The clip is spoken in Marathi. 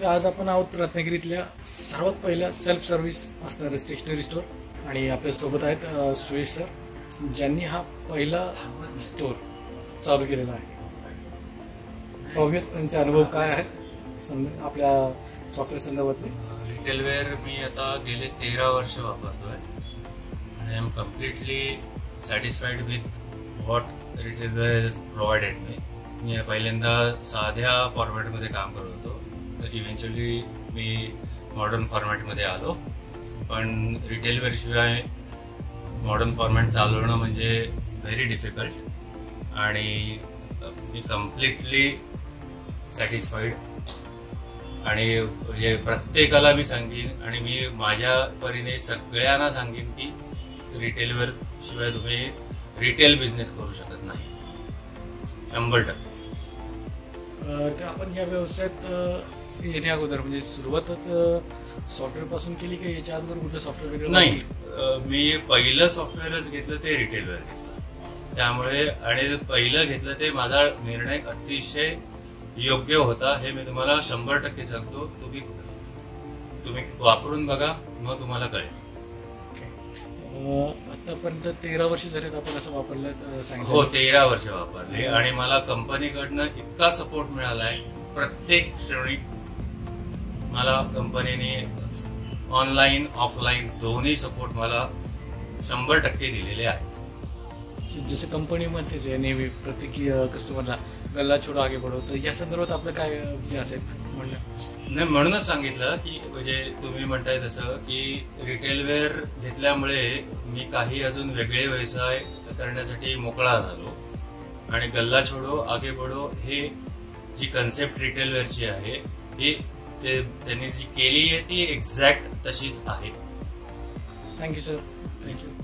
तर आज आपण आहोत रत्नागिरीतल्या सर्वात पहिल्या सेल्फ सर्व्हिस असणारे स्टेशनरी स्टोर आणि आपल्यासोबत आहेत सुयश सर, ज्यांनी हा पहिला स्टोर चालू केलेला आहे. पाहूयात त्यांचे अनुभव काय आहेत आपल्या सॉफ्टवेअर संदर्भातले. रिटेलवेअर मी आता गेले 13 वर्ष वापरतोय आणि I am completely satisfied with what Retailware is provided मी पहिल्यांदा साध्या फॉर्मॅटमध्ये काम करत होतो, तर इव्हेंच्युअली मी मॉडर्न फॉर्मॅटमध्ये आलो. पण रिटेलवेअर शिवाय मॉडर्न फॉर्मॅट चालवणं म्हणजे व्हेरी डिफिकल्ट आणि मी कम्प्लिटली सॅटिस्फाईड. आणि म्हणजे प्रत्येकाला मी सांगेन आणि मी माझ्या परीने सगळ्यांना सांगेन की रिटेलवेअर शिवाय तुम्ही रिटेल बिझनेस करू शकत नाही, 100%. तर आपण या व्यवसायात येण्या अगोदर म्हणजे सुरुवातच सॉफ्टवेअर पासून केली की याच्या अगोदर कुठलं सॉफ्टवेअर वगैरे? नाही, मी पहिलं सॉफ्टवेअरच घेतलं ते रिटेलवेअर घेतलं. त्यामुळे आणि पहिलं घेतलं ते माझा निर्णय अतिशय योग्य होता, हे मी तुम्हाला 100% सांगतो. तुम्ही वापरून बघा, मग तुम्हाला कळेल. आतापर्यंत 13 वर्ष झालेत आपण असं वापरलं सांगितलं? हो, 13 वर्ष वापरले आणि मला कंपनीकडनं इतका सपोर्ट मिळालाय. प्रत्येक क्षणी मला कंपनीने ऑनलाईन ऑफलाईन दोन्ही सपोर्ट मला 100% दिलेले आहेत. जसं कंपनी म्हणतेच आहे नेहमी प्रत्येक कस्टमरला गल्ला छोडो आगे बढो, तर या संदर्भात आपलं काय असेल म्हणलं? नाही, म्हणूनच सांगितलं की म्हणजे तुम्ही म्हणताय तसं की रिटेलवेअर घेतल्यामुळे मी काही अजून वेगळे व्यवसाय करण्यासाठी मोकळा झालो आणि गल्ला छोडो आगे बढो हे जी कन्सेप्ट रिटेलवेअरची आहे ही त्यांनी जी केली आहे ती एक्झॅक्ट तशीच आहे. Thank you sir. थँक्यू.